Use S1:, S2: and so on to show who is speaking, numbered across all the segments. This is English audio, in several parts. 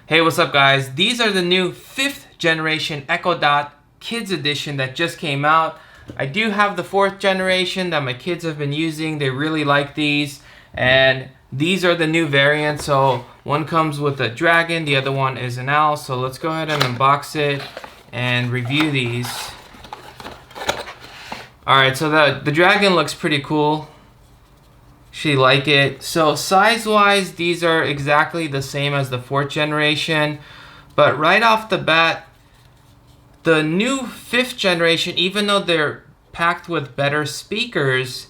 S1: Hey, what's up guys? These are the new 5th generation Echo Dot Kids Edition that just came out. I do have the 4th generation that my kids have been using. They really like these. And these are the new variants. So one comes with a dragon, the other one is an owl. So let's go ahead and unbox it and review these. Alright, so the dragon looks pretty cool. She like it. So size wise, these are exactly the same as the 4th generation, but right off the bat, the new 5th generation, even though they're packed with better speakers,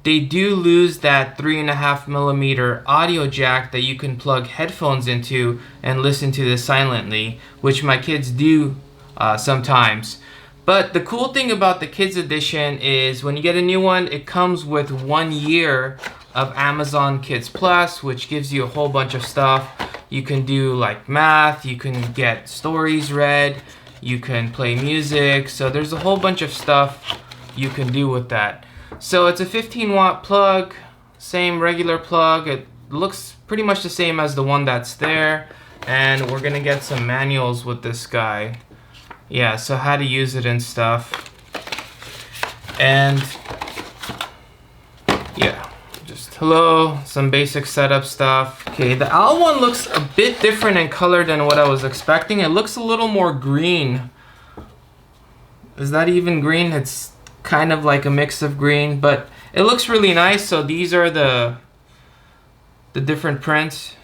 S1: they do lose that 3.5mm audio jack that you can plug headphones into and listen to this silently, which my kids do sometimes. But the cool thing about the Kids Edition is when you get a new one, it comes with 1 year of Amazon Kids Plus, which gives you a whole bunch of stuff. You can do like math, you can get stories read, you can play music. So there's a whole bunch of stuff you can do with that. So it's a 15-watt plug, same regular plug. It looks pretty much the same as the one that's there. And we're gonna get some manuals with this guy. Yeah, so how to use it and stuff. And yeah, just hello, some basic setup stuff. Okay, the owl one looks a bit different in color than what I was expecting. It looks a little more green. Is that even green? It's kind of like a mix of green, but it looks really nice. So these are the different prints.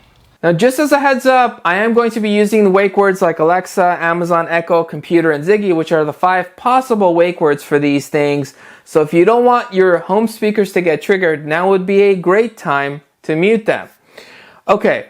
S1: Now, just as a heads up, I am going to be using the wake words like Alexa, Amazon Echo, computer, and Ziggy, which are the 5 possible wake words for these things. So if you don't want your home speakers to get triggered, now would be a great time to mute them. Okay,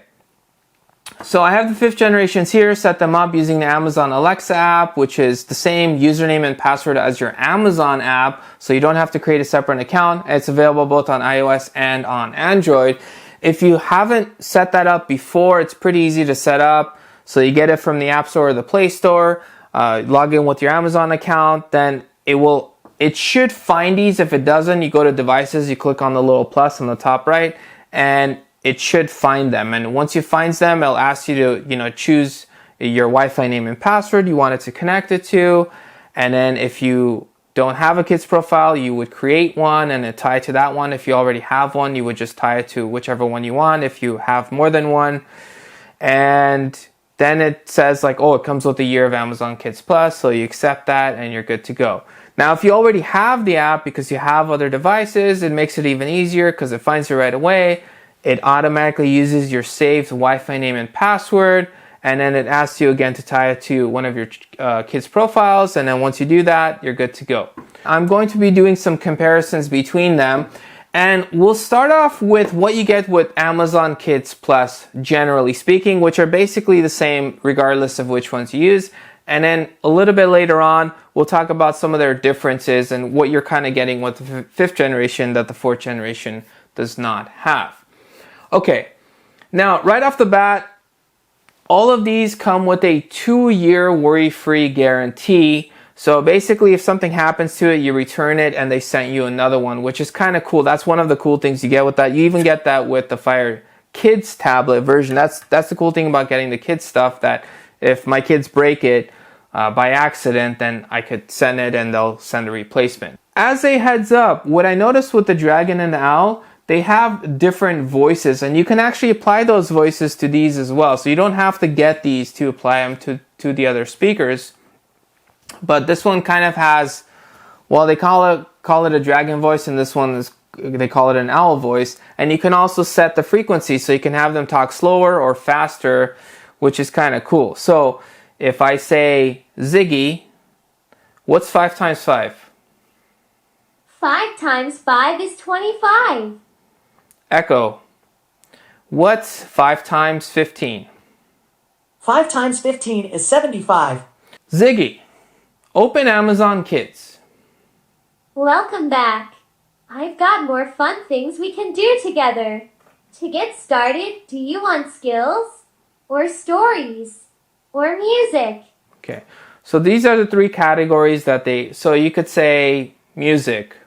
S1: so I have the 5th generations here, set them up using the Amazon Alexa app, which is the same username and password as your Amazon app, so you don't have to create a separate account. It's available both on iOS and on Android. If you haven't set that up before, it's pretty easy to set up. So you get it from the App Store or the Play Store, log in with your Amazon account, then it should find these. If it doesn't, you go to devices, you click on the little plus on the top right, and it should find them. And once it finds them, it'll ask you to, choose your Wi-Fi name and password you want it to connect it to. And then if you don't have a kid's profile, you would create one and then tie it to that one. If you already have one, you would just tie it to whichever one you want if you have more than one. And then it says like, oh, it comes with a year of Amazon Kids Plus, so you accept that and you're good to go. Now, if you already have the app because you have other devices, it makes it even easier because it finds you right away. It automatically uses your saved Wi-Fi name and password, and then it asks you again to tie it to one of your kids' profiles, and then once you do that, you're good to go. I'm going to be doing some comparisons between them, and we'll start off with what you get with Amazon Kids Plus, generally speaking, which are basically the same regardless of which ones you use. And then a little bit later on, we'll talk about some of their differences and what you're kind of getting with the 5th generation that the 4th generation does not have. Okay, now right off the bat, all of these come with a 2-year worry-free guarantee. So basically, if something happens to it, you return it and they sent you another one, which is kind of cool. That's one of the cool things you get with that. You even get that with the Fire Kids tablet version. That's the cool thing about getting the kids stuff, that if my kids break it by accident, then I could send it and they'll send a replacement. As a heads up, what I noticed with the Dragon and the Owl, they have different voices, and you can actually apply those voices to these as well. So you don't have to get these to apply them to the other speakers. But this one kind of has, well, they call it a dragon voice, and this one they call it an owl voice. And you can also set the frequency, so you can have them talk slower or faster, which is kind of cool. So if I say, Ziggy, what's 5 times 5?
S2: 5 times 5 is 25.
S1: Echo, what's 5 times 15?
S3: 5 times 15 is 75.
S1: Ziggy, open Amazon Kids.
S2: Welcome back. I've got more fun things we can do together. To get started, do you want skills, or stories, or music?
S1: Okay, so these are the 3 categories so you could say music.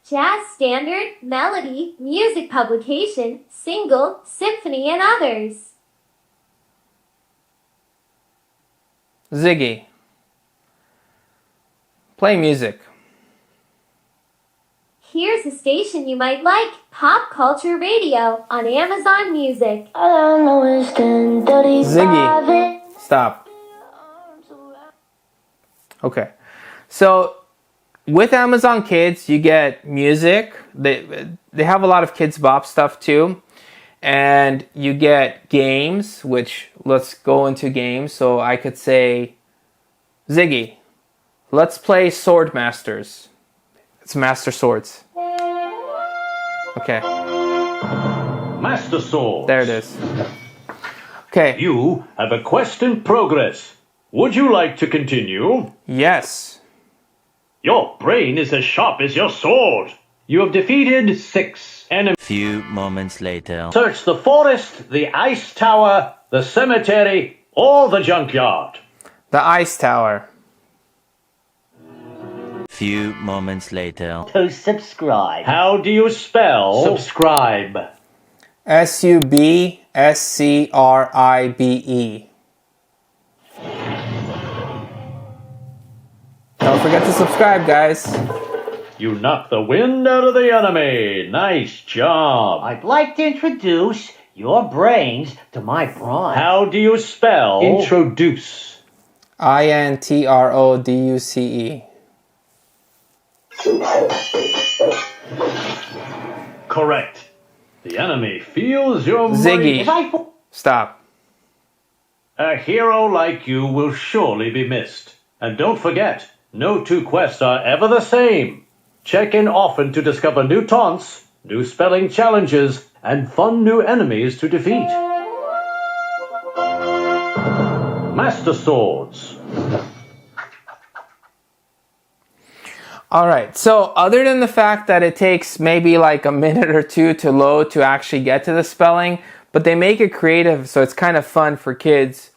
S2: Jazz standard, melody, music publication, single, symphony, and others.
S1: Ziggy. Play music.
S2: Here's a station you might like, Pop Culture Radio on Amazon Music.
S1: Ziggy. Stop. Okay. So with Amazon Kids, you get music. They have a lot of Kids Bop stuff too. And you get games, which let's go into games. So I could say, Ziggy, let's play Sword Masters. It's Master Swords. Okay.
S4: Master Swords.
S1: There it is. Okay.
S4: You have a quest in progress. Would you like to continue?
S1: Yes.
S4: Your brain is as sharp as your sword. You have defeated 6 enemies.
S5: Few moments later.
S4: Search the forest, the ice tower, the cemetery, or the junkyard.
S1: The Ice Tower.
S5: Few moments later.
S3: To subscribe.
S4: How do you spell subscribe?
S1: SUBSCRIBE. Don't forget to subscribe, guys.
S4: You knocked the wind out of the enemy. Nice job.
S3: I'd like to introduce your brains to my brawn.
S4: How do you spell introduce?
S1: INTRODUCE.
S4: Correct. The enemy feels your
S1: Ziggy.
S4: might.
S1: Stop.
S4: A hero like you will surely be missed. And don't forget, no 2 quests are ever the same. Check in often to discover new taunts, new spelling challenges, and fun new enemies to defeat. Master Swords.
S1: Alright, so other than the fact that it takes maybe like a minute or two to load to actually get to the spelling, but they make it creative, so it's kind of fun for kids,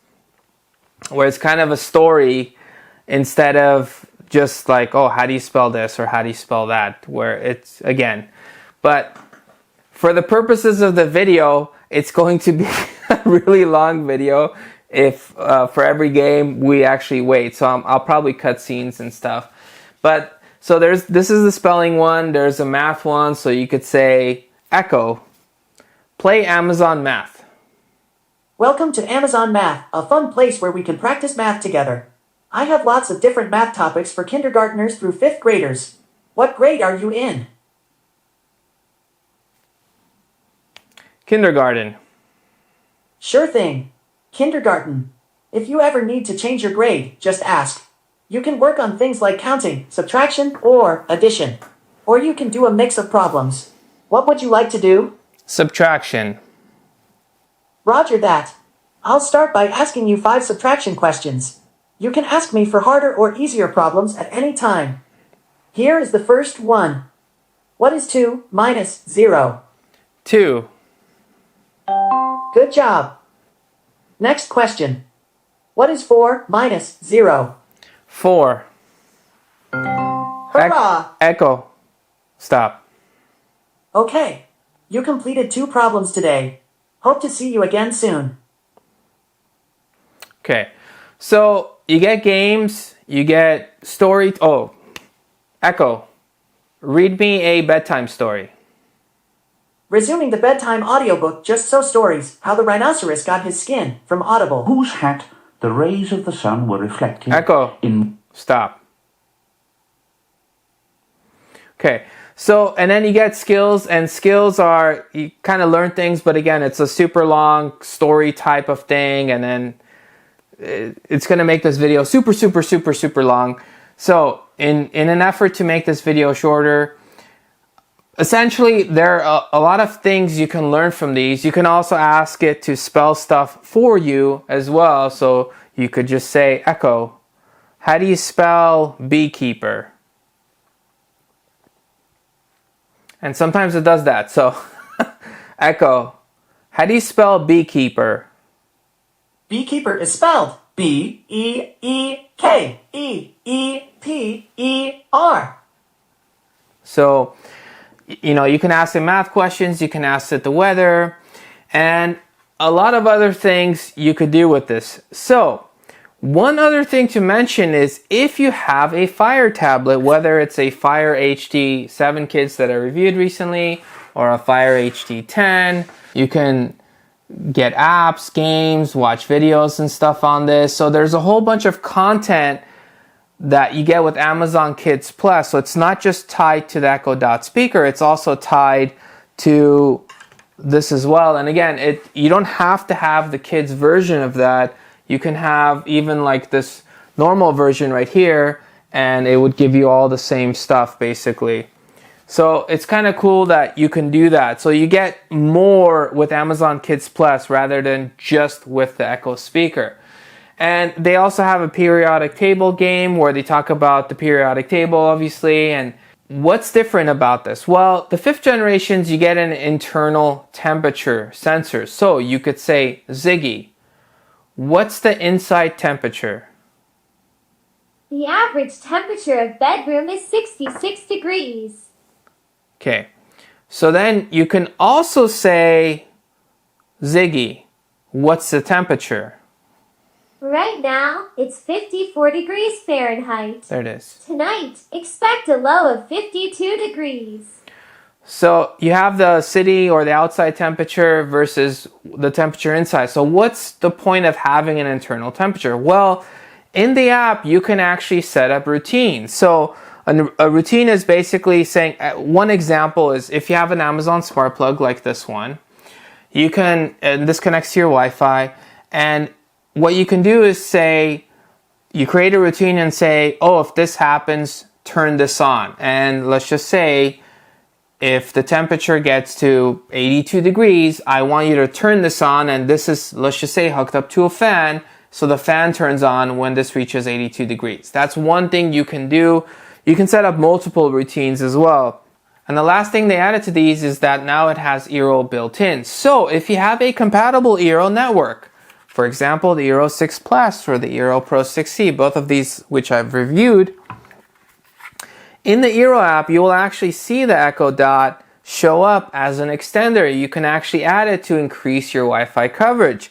S1: where it's kind of a story instead of just like, oh, how do you spell this or how do you spell that, where it's, again. But for the purposes of the video, it's going to be a really long video if for every game we actually wait. So I'll probably cut scenes and stuff. But so this is the spelling one, there's a math one, so you could say, Echo, play Amazon Math.
S3: Welcome to Amazon Math, a fun place where we can practice math together. I have lots of different math topics for kindergartners through 5th graders. What grade are you in?
S1: Kindergarten.
S3: Sure thing. Kindergarten. If you ever need to change your grade, just ask. You can work on things like counting, subtraction, or addition. Or you can do a mix of problems. What would you like to do?
S1: Subtraction.
S3: Roger that. I'll start by asking you 5 subtraction questions. You can ask me for harder or easier problems at any time. Here is the first one. What is 2 minus 0?
S1: 2.
S3: Good job. Next question. What is 4 minus 0?
S1: 4.
S3: Hurrah!
S1: Echo. Stop.
S3: Okay. You completed 2 problems today. Hope to see you again soon.
S1: Okay. So you get games, you get story. Oh, Echo, read me a bedtime story.
S3: Resuming the bedtime audiobook, Just So Stories, How the Rhinoceros Got His Skin, from Audible.
S6: Whose hat the rays of the sun were reflected
S1: Echo.
S6: in.
S1: Stop. Okay. So, and then you get skills, and skills are, you kind of learn things, but again, it's a super long story type of thing, and then it's going to make this video super, super, super, super long. So, in an effort to make this video shorter, essentially, there are a lot of things you can learn from these. You can also ask it to spell stuff for you as well. So, you could just say, Echo, how do you spell beekeeper? And sometimes it does that. So, Echo, how do you spell beekeeper?
S3: Beekeeper is spelled B-E-E-K-E-E-P-E-R.
S1: So, you know, you can ask it math questions, you can ask it the weather, and a lot of other things you could do with this. So, One other thing to mention is if you have a Fire tablet, whether it's a Fire HD 7 Kids that I reviewed recently or a Fire HD 10, you can get apps, games, watch videos and stuff on this. So there's a whole bunch of content that you get with Amazon Kids Plus. So it's not just tied to the Echo Dot speaker, it's also tied to this as well. And again, you don't have to have the kids version of that. You can have even like this normal version right here, and it would give you all the same stuff basically. So it's kind of cool that you can do that. So you get more with Amazon Kids Plus rather than just with the Echo speaker. And they also have a periodic table game where they talk about the periodic table, obviously. And what's different about this? Well, the 5th generations, you get an internal temperature sensor. So you could say, Ziggy, what's the inside temperature?
S2: The average temperature of bedroom is 66 degrees.
S1: Okay, so then you can also say, Ziggy, what's the temperature?
S2: Right now, it's 54 degrees Fahrenheit.
S1: There it is.
S2: Tonight, expect a low of 52 degrees.
S1: So you have the city or the outside temperature versus the temperature inside. So what's the point of having an internal temperature? Well, in the app, you can actually set up routines. So a routine is basically saying, one example is if you have an Amazon smart plug like this one, you can, and this connects to your Wi-Fi, and what you can do is say, you create a routine and say, oh, if this happens, turn this on. And let's just say, if the temperature gets to 82 degrees, I want you to turn this on, and this is, let's just say, hooked up to a fan, so the fan turns on when this reaches 82 degrees. That's one thing you can do. You can set up multiple routines as well. And the last thing they added to these is that now it has eero built in. So if you have a compatible eero network, for example, the Eero 6 Plus or the Eero Pro 6C, both of these which I've reviewed, in the Eero app, you will actually see the Echo Dot show up as an extender. You can actually add it to increase your Wi-Fi coverage.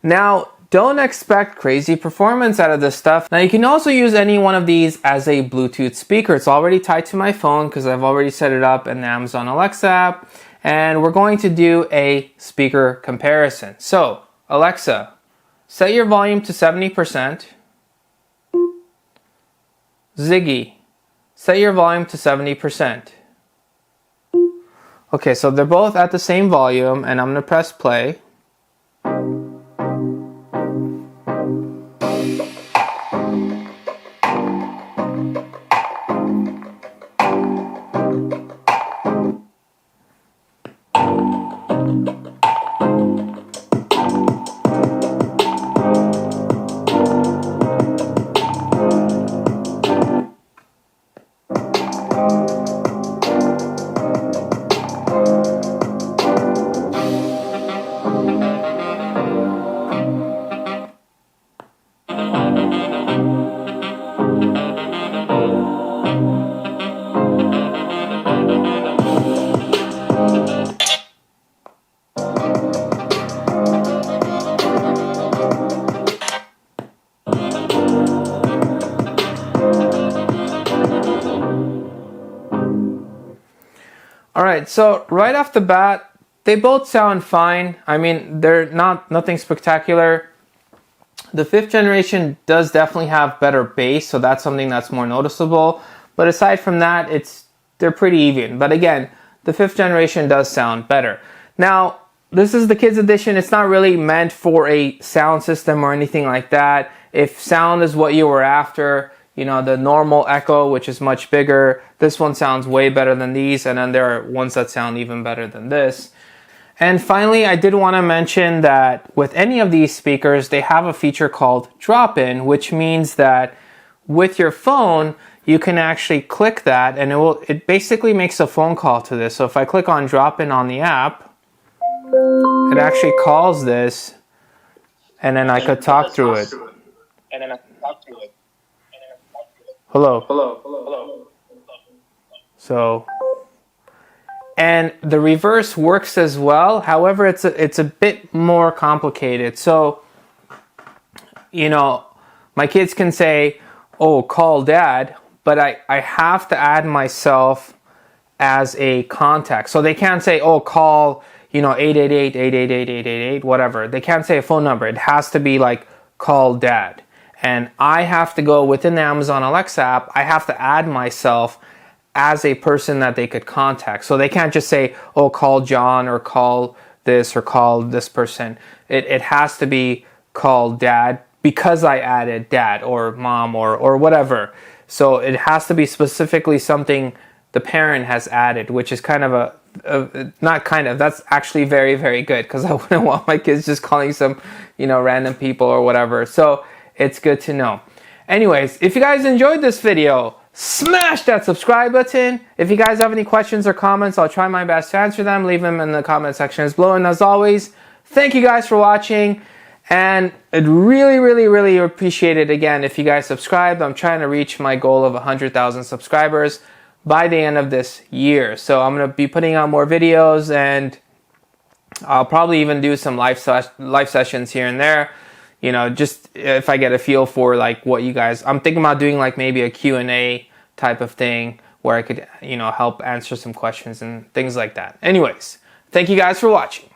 S1: Now, don't expect crazy performance out of this stuff. Now, you can also use any one of these as a Bluetooth speaker. It's already tied to my phone because I've already set it up in the Amazon Alexa app. And we're going to do a speaker comparison. So, Alexa, set your volume to 70%. Ziggy, set your volume to 70%. Okay, so they're both at the same volume, and I'm going to press play. Alright, so right off the bat, they both sound fine. I mean, they're nothing spectacular. The 5th generation does definitely have better bass, so that's something that's more noticeable. But aside from that, they're pretty even. But again, the 5th generation does sound better. Now, this is the kids edition. It's not really meant for a sound system or anything like that. If sound is what you were after, you know, the normal Echo, which is much bigger, this one sounds way better than these, and then there are ones that sound even better than this. And finally, I did want to mention that with any of these speakers, they have a feature called drop-in, which means that with your phone, you can actually click that, and it basically makes a phone call to this. So if I click on drop-in on the app, it actually calls this, and then I could talk through it. Hello. So, and the reverse works as well. However, it's a bit more complicated. So, you know, my kids can say, oh, call dad, but I have to add myself as a contact. So they can't say, oh, call, 888-888-888, whatever. They can't say a phone number. It has to be like, call dad. And I have to go within the Amazon Alexa app, I have to add myself as a person that they could contact. So they can't just say, oh, call John or call this or call this person. It has to be call dad because I added dad or mom or whatever. So it has to be specifically something the parent has added, which is kind of that's actually very, very good, because I wouldn't want my kids just calling some, random people or whatever. So it's good to know. Anyways, if you guys enjoyed this video, smash that subscribe button. If you guys have any questions or comments, I'll try my best to answer them. Leave them in the comment sections below. And as always, thank you guys for watching. And I'd really, really, really appreciate it again if you guys subscribe. I'm trying to reach my goal of 100,000 subscribers by the end of this year. So I'm going to be putting out more videos, and I'll probably even do some live sessions here and there. Just if I get a feel for like what you guys, I'm thinking about doing like maybe a Q&A type of thing where I could, help answer some questions and things like that. Anyways, thank you guys for watching.